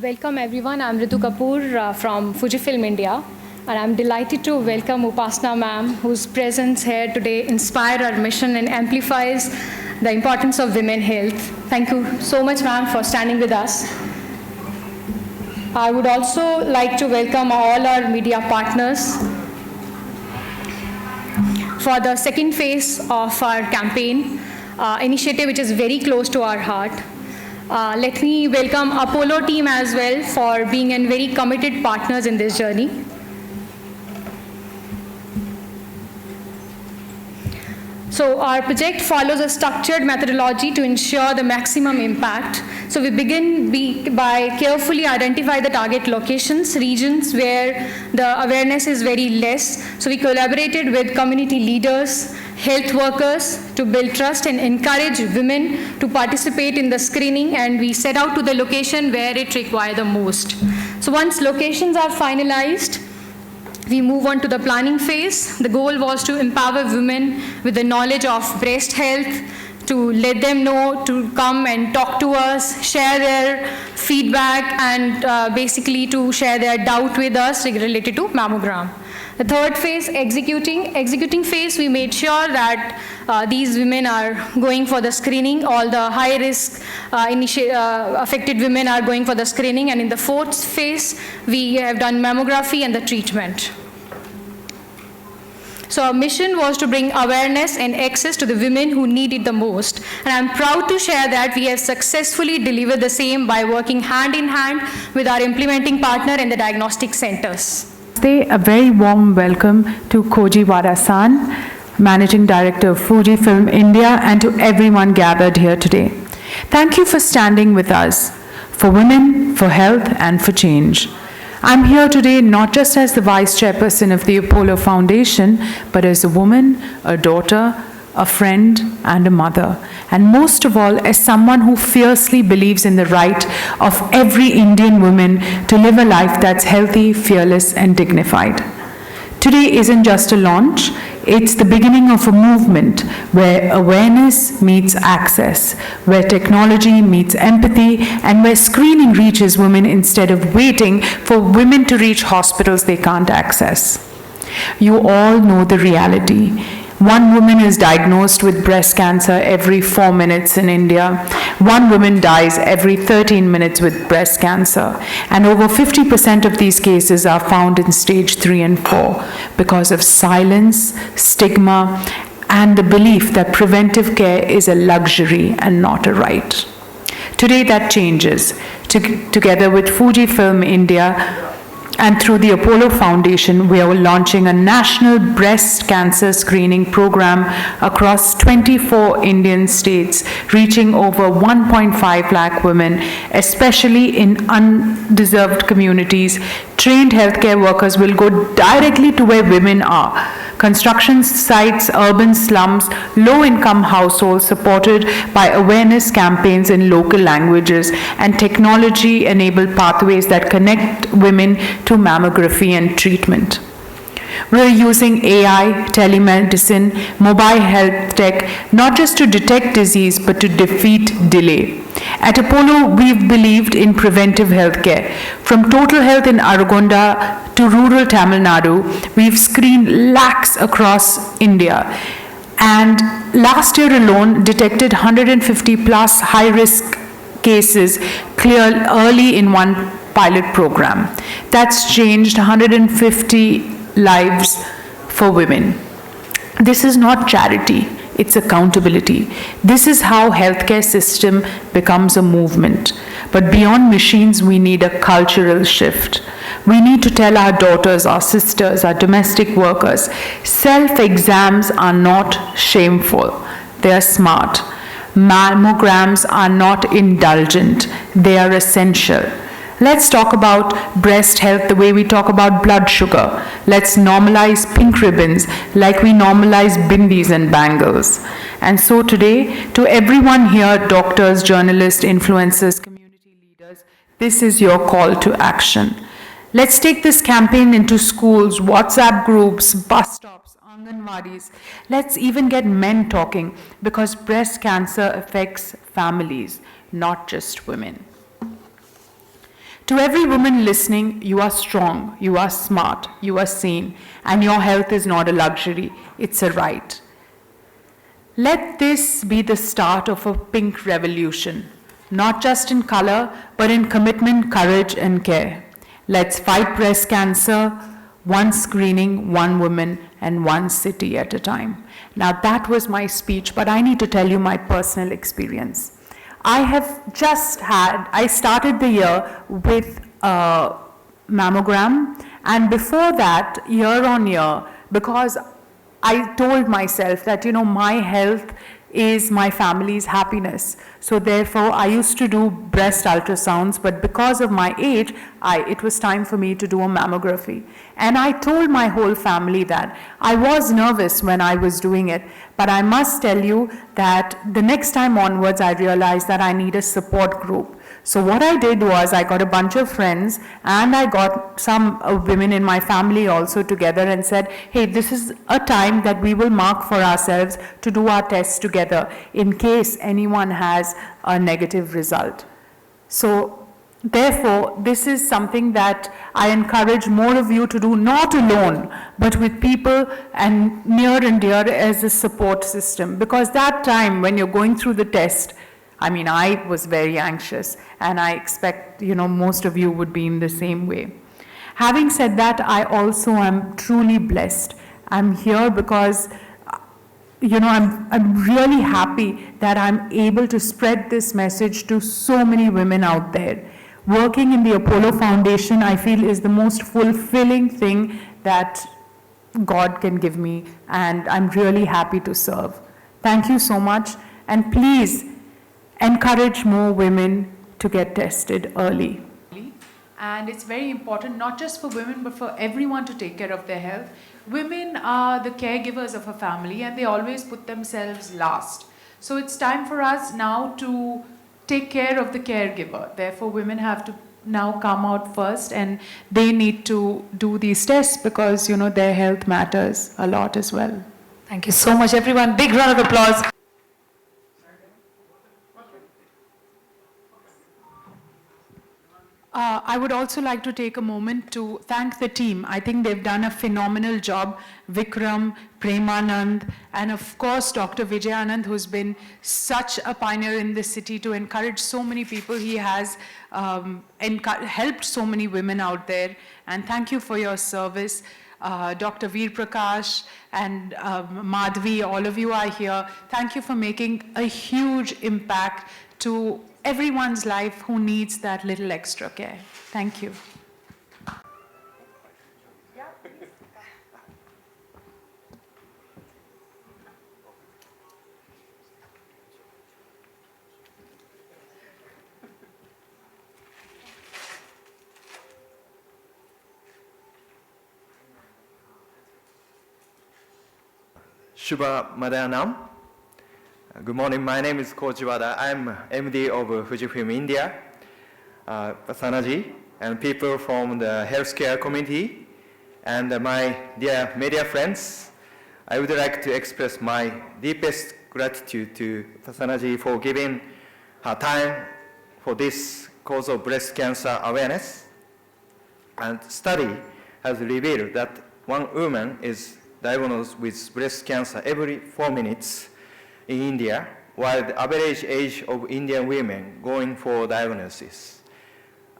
Welcome everyone. I'm Ritu Kapoor from Fujifilm India, and I'm delighted to welcome Upasana ma'am, whose presence here today inspires our mission and amplifies the importance of women health. Thank you so much, ma'am, for standing with us. I would also like to welcome all our media partners for the second phase of our campaign initiative, which is very close to our heart. Let me welcome Apollo team as well for being a very committed partners in this journey. So our project follows a structured methodology to ensure the maximum impact. So we begin by carefully identify the target locations, regions where the awareness is very less. So we collaborated with community leaders, health workers to build trust and encourage women to participate in the screening, and we set out to the location where it requires the most. So once locations are finalized, we move on to the planning phase. The goal was to empower women with the knowledge of breast health, to let them know to come and talk to us, share their feedback, and basically to share their doubt with us related to mammogram. The third phase, executing phase, we made sure that these women are going for the screening. All the high-risk affected women are going for the screening. And in the fourth phase, we have done mammography and the treatment. So our mission was to bring awareness and access to the women who need it the most. And I'm proud to share that we have successfully delivered the same by working hand in hand with our implementing partner and the diagnostic centers. A very warm welcome to Koji Wada-san, Managing Director of Fujifilm India, and to everyone gathered here today. Thank you for standing with us, for women, for health, and for change. I'm here today not just as the Vice Chairperson of the Apollo Foundation, but as a woman, a daughter, a friend, and a mother. And most of all, as someone who fiercely believes in the right of every Indian woman to live a life that's healthy, fearless, and dignified. Today isn't just a launch, it's the beginning of a movement where awareness meets access, where technology meets empathy, and where screening reaches women instead of waiting for women to reach hospitals they can't access. You all know the reality. One woman is diagnosed with breast cancer every 4 minutes in India. One woman dies every 13 minutes with breast cancer. And over 50% of these cases are found in stage 3 and 4 because of silence, stigma, and the belief that preventive care is a luxury and not a right. Today that changes. Together with Fujifilm India, and through the Apollo Foundation, we are launching a national breast cancer screening program across 24 Indian states, reaching over 1.5 lakh women, especially in undeserved communities. Trained healthcare workers will go directly to where women are. Construction sites, urban slums, low-income households, supported by awareness campaigns in local languages and technology-enabled pathways that connect women to mammography and treatment. We're using AI, telemedicine, mobile health tech, not just to detect disease, but to defeat delay. At Apollo, we've believed in preventive healthcare. From Total Health in Aragonda to rural Tamil Nadu, we've screened lakhs across India. And last year alone, detected 150 plus high-risk cases cleared early in one pilot program. That's changed 150 lives for women. This is not charity, it's accountability. This is how healthcare system becomes a movement. But beyond machines, we need a cultural shift. We need to tell our daughters, our sisters, our domestic workers, self-exams are not shameful, they are smart. Mammograms are not indulgent, they are essential. Let's talk about breast health the way we talk about blood sugar. Let's normalize pink ribbons like we normalize bindis and bangles. And so today, to everyone here, doctors, journalists, influencers, community leaders, this is your call to action. Let's take this campaign into schools, WhatsApp groups, bus stops, Anganwadis. Let's even get men talking, because breast cancer affects families, not just women. To every woman listening, you are strong, you are smart, you are seen, and your health is not a luxury, it's a right. Let this be the start of a pink revolution, not just in color, but in commitment, courage, and care. Let's fight breast cancer, one screening, one woman, and one city at a time. Now that was my speech, but I need to tell you my personal experience. I started the year with a mammogram, and before that, year on year, because I told myself that, my health is my family's happiness. So therefore, I used to do breast ultrasounds, but because of my age, it was time for me to do a mammography. And I told my whole family that. I was nervous when I was doing it, but I must tell you that the next time onwards, I realized that I need a support group. So what I did was I got a bunch of friends and I got some women in my family also together and said, hey, this is a time that we will mark for ourselves to do our tests together in case anyone has a negative result. So therefore, this is something that I encourage more of you to do, not alone, but with people and near and dear as a support system. Because that time when you're going through the test, I was very anxious, and I expect, most of you would be in the same way. Having said that, I also am truly blessed. I'm here because, I'm really happy that I'm able to spread this message to so many women out there. Working in the Apollo Foundation, I feel, is the most fulfilling thing that God can give me, and I'm really happy to serve. Thank you so much, and please, encourage more women to get tested early. And it's very important, not just for women, but for everyone to take care of their health. Women are the caregivers of a family, and they always put themselves last. So it's time for us now to take care of the caregiver. Therefore, women have to now come out first, and they need to do these tests because, their health matters a lot as well. Thank you so much, everyone. Big round of applause. I would also like to take a moment to thank the team. I think they've done a phenomenal job. Vikram, Premanand, and of course, Dr. Vijayanand, who's been such a pioneer in this city to encourage so many people. He has helped so many women out there. And thank you for your service. Dr. Veer Prakash and Madhvi, all of you are here. Thank you for making a huge impact to everyone's life who needs that little extra care. Thank you. Shubha Madhanam. Good morning, my name is Koji Wada. I'm MD of Fujifilm India, Upasana and people from the healthcare community, and my dear media friends. I would like to express my deepest gratitude to Upasana for giving her time for this cause of breast cancer awareness. And study has revealed that one woman is diagnosed with breast cancer every 4 minutes in India, while the average age of Indian women going for diagnosis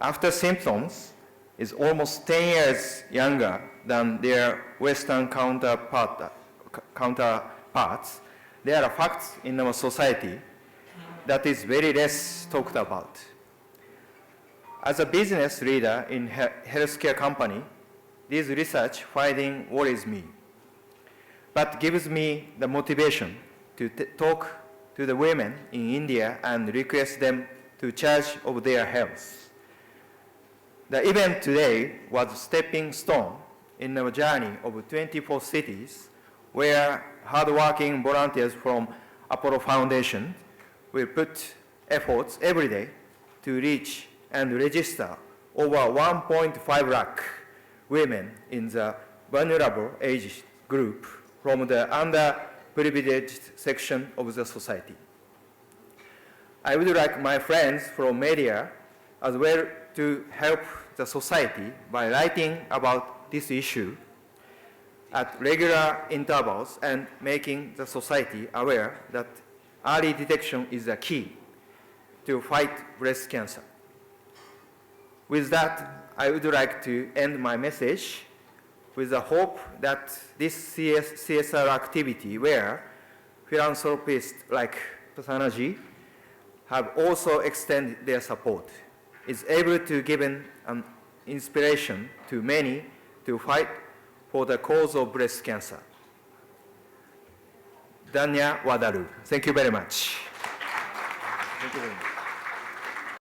after symptoms is almost 10 years younger than their Western counterparts. There are facts in our society that is very less talked about. As a business leader in a healthcare company, this research finding worries me, but gives me the motivation to talk to the women in India and request them to charge of their health. The event today was a stepping stone in our journey of 24 cities where hardworking volunteers from Apollo Foundation will put efforts every day to reach and register over 1.5 lakh women in the vulnerable age group from the underprivileged section of the society. I would like my friends from media as well to help the society by writing about this issue at regular intervals and making the society aware that early detection is the key to fight breast cancer. With that, I would like to end my message with the hope that this CSR activity, where philanthropists like Upasana have also extended their support, is able to give an inspiration to many to fight for the cause of breast cancer. Danya Wadaru. Thank you very much. Thank you very much.